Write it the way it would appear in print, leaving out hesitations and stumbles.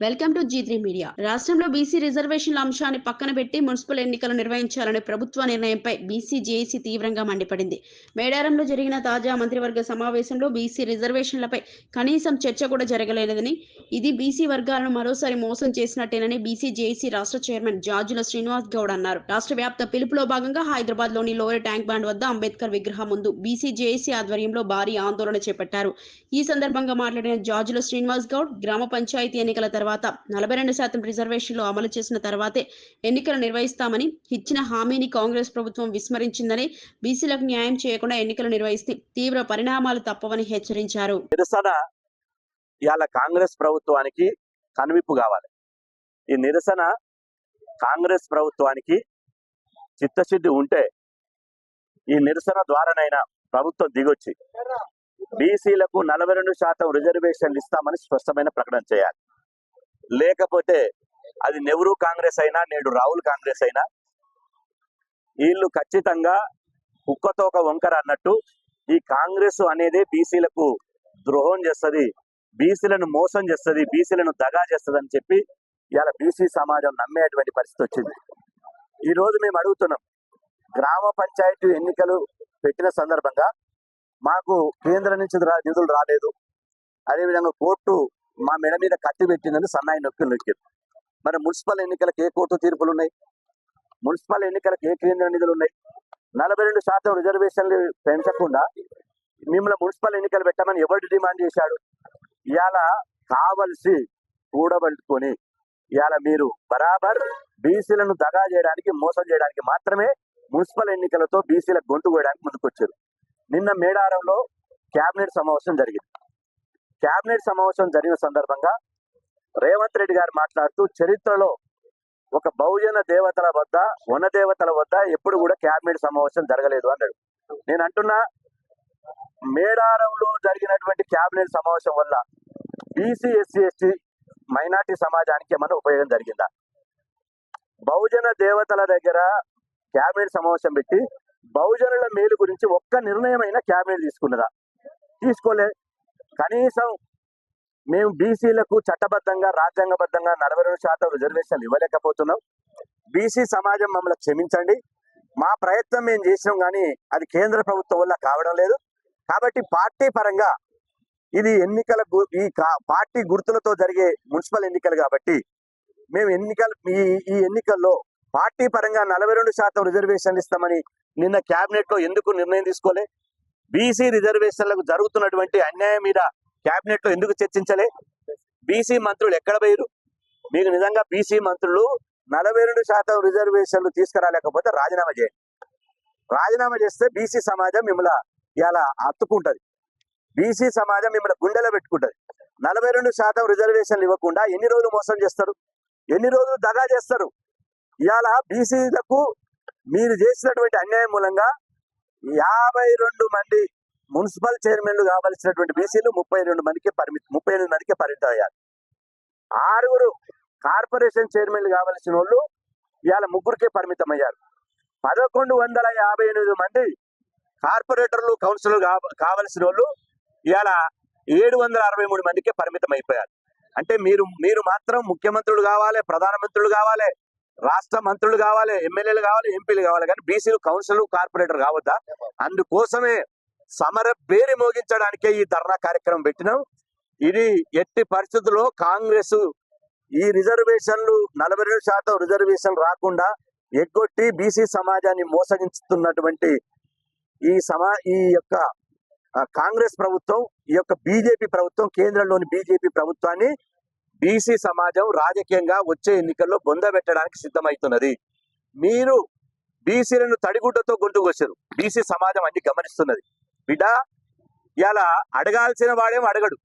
Welcome to G3 media. రాష్ట్రంలో BC రిజర్వేషన్ల అంశాన్ని పక్కన పెట్టి మున్సిపల్ ఎన్నికలు నిర్వహించాలనే ప్రభుత్వ నిర్ణయంపై బీసీ జేఏసీ తీవ్రంగా మండిపడింది. మేడారంలో జరిగిన తాజా మంత్రివర్గ సమావేశంలో బీసీ రిజర్వేషన్లపై కనీసం చర్చ కూడా జరగలేదని, ఇది బీసీ వర్గాలను మరోసారి మోసం చేసినట్టేనని బీసీ జేఏసీ రాష్ట్ర చైర్మన్ జాజుల శ్రీనివాస్ గౌడ్ అన్నారు. రాష్ట్ర వ్యాప్త పిలుపులో భాగంగా హైదరాబాద్లోని లోయర్ ట్యాంక్ బండ్ వద్ద అంబేద్కర్ విగ్రహం ముందు బీసీ జేఏసీ ఆధ్వర్యంలో భారీ ఆందోళన చేపట్టారు. ఈ సందర్భంగా మాట్లాడిన జాజుల శ్రీనివాస్ గౌడ్, గ్రామ పంచాయతీ ఎన్నికల తర్వాత 42% రిజర్వేషన్లు అమలు చేసిన తర్వాతే ఎన్నికలు నిర్వహిస్తామని ఇచ్చిన హామీని కాంగ్రెస్ ప్రభుత్వం విస్మరించిందని, బీసీలకు న్యాయం చేయకుండా ఎన్నికలు నిర్వహిస్తే తీవ్ర పరిణామాలు తప్పవని హెచ్చరించారు. నిరసన ఇవాళ కాంగ్రెస్ ప్రభుత్వానికి కనువిప్పు కావాలి. ఈ నిరసన కాంగ్రెస్ ప్రభుత్వానికి చిత్తశుద్ధి ఉంటే ఈ నిరసన ద్వారానైనా ప్రభుత్వం దిగొచ్చి బీసీలకు 42% రిజర్వేషన్లు ఇస్తామని స్పష్టమైన ప్రకటన చేయాలి. లేకపోతే అది నెహ్రూ కాంగ్రెస్ అయినా నేడు రాహుల్ కాంగ్రెస్ అయినా వీళ్ళు ఖచ్చితంగా కుక్కతోక వంకర అన్నట్టు ఈ కాంగ్రెస్ అనేది బీసీలకు ద్రోహం చేస్తుంది, బీసీలను మోసం చేస్తుంది, బీసీలను దగా చేస్తుంది అని చెప్పి ఇవాళ బీసీ సమాజం నమ్మేటువంటి పరిస్థితి వచ్చింది. ఈ రోజు మేము అడుగుతున్నాం, గ్రామ పంచాయతీ ఎన్నికలు పెట్టిన సందర్భంగా మాకు కేంద్రం నుంచి నిధులు రాలేదు, అదేవిధంగా కోర్టు మా మెడ మీద కత్తి పెట్టిందని సన్నాయి నొక్కింది. మరి మున్సిపల్ ఎన్నికలకు ఏ కోర్టు తీర్పులు ఉన్నాయి? మున్సిపల్ ఎన్నికలకు ఏ కేంద్ర నిధులు ఉన్నాయి? 42% రిజర్వేషన్లు పెంచకుండా మిమ్మల్ని మున్సిపల్ ఎన్నికలు పెట్టమని ఎవరు డిమాండ్ చేశాడు? ఇవాళ కావలసి కూడబెట్టుకొని ఇవాళ మీరు బరాబర్ బీసీలను దగా చేయడానికి, మోసం చేయడానికి మాత్రమే మున్సిపల్ ఎన్నికలతో బీసీల గొంతు కోయడానికి ముందుకొచ్చారు. నిన్న మేడారంలో కేబినెట్ సమావేశం జరిగింది. కేబినెట్ సమావేశం జరిగిన సందర్భంగా రేవంత్ రెడ్డి గారు మాట్లాడుతూ, చరిత్రలో ఒక బహుజన దేవతల వద్ద, వన దేవతల వద్ద ఎప్పుడు కూడా కేబినెట్ సమావేశం జరగలేదు అన్నాడు. నేను అంటున్నా, మేడారంలో జరిగినటువంటి కేబినెట్ సమావేశం వల్ల బీసీ, ఎస్సీ, ఎస్టీ, మైనార్టీ సమాజానికి ఏమైనా ఉపయోగం జరిగిందా? బహుజన దేవతల దగ్గర కేబినెట్ సమావేశం పెట్టి బహుజనుల మేలు గురించి ఒక్క నిర్ణయమైన కేబినెట్ తీసుకున్నదా? తీసుకోలే. కనీసం మేము బీసీలకు చట్టబద్ధంగా, రాజ్యాంగబద్ధంగా 42% రిజర్వేషన్లు ఇవ్వలేకపోతున్నాం. బీసీ సమాజం మమ్మల్ని క్షమించండి, మా ప్రయత్నం మేము చేసినాం కానీ అది కేంద్ర ప్రభుత్వం వల్ల కావడం లేదు. కాబట్టి పార్టీ పరంగా ఇది ఎన్నికల పార్టీ గుర్తులతో జరిగే మున్సిపల్ ఎన్నికలు కాబట్టి మేము ఈ ఎన్నికల్లో పార్టీ పరంగా 42% రిజర్వేషన్లు ఇస్తామని నిన్న కేబినెట్ లో ఎందుకు నిర్ణయం తీసుకోలే? బీసీ రిజర్వేషన్లకు జరుగుతున్నటువంటి అన్యాయం మీద కేబినెట్ లో ఎందుకు చర్చించలే? బీసీ మంత్రులు ఎక్కడ పోయారు? మీకు నిజంగా బీసీ మంత్రులు 42% రిజర్వేషన్లు తీసుకురాలేకపోతే రాజీనామా చేయండి. రాజీనామా చేస్తే బీసీ సమాజం మిమ్మల్ని ఇలా హత్తుకుంటది, బీసీ సమాజం మిమ్మల్ని గుండెలో పెట్టుకుంటది. 42% రిజర్వేషన్లు ఇవ్వకుండా ఎన్ని రోజులు మోసం చేస్తారు, ఎన్ని రోజులు దగా చేస్తారు? ఇవాళ బీసీలకు మీరు చేసినటువంటి అన్యాయం మూలంగా 52 మంది మున్సిపల్ చైర్మన్లు కావాల్సినటువంటి బీసీలు 38 మందికి పరిమితం అయ్యారు. 6 కార్పొరేషన్ చైర్మన్లు కావాల్సిన వాళ్ళు ఇవాళ 3కే పరిమితం అయ్యారు. 1158 మంది కార్పొరేటర్లు, కౌన్సిలర్లు కావలసిన వాళ్ళు ఇవాళ 763 మందికే పరిమితం అయిపోయారు. అంటే మీరు మాత్రం ముఖ్యమంత్రులు కావాలి, ప్రధానమంత్రులు కావాలి, రాష్ట్ర మంత్రులు కావాలి, ఎమ్మెల్యేలు కావాలి, ఎంపీలు కావాలి, కానీ బీసీలు కౌన్సిల్, కార్పొరేటర్ కావద్దా? అందుకోసమే సమర పేరు మోగించడానికే ఈ ధర్నా కార్యక్రమం పెట్టినాం. ఇది ఎట్టి పరిస్థితుల్లో కాంగ్రెస్ ఈ రిజర్వేషన్లు 42% రిజర్వేషన్ రాకుండా ఎగ్గొట్టి బీసీ సమాజాన్ని మోసగించుతున్నటువంటి ఈ యొక్క కాంగ్రెస్ ప్రభుత్వం, ఈ యొక్క బీజేపీ ప్రభుత్వం, కేంద్రంలోని బీజేపీ ప్రభుత్వాన్ని బీసీ సమాజం రాజకీయంగా వచ్చే ఎన్నికల్లో బొందబెట్టడానికి సిద్ధమవుతున్నది. మీరు బీసీలను తడిగుడ్డతో గొంతుకొచ్చారు. బీసీ సమాజం అన్ని గమనిస్తున్నది. బిడ్డ, ఇలా అడగాల్సిన వాడేమో అడగడు,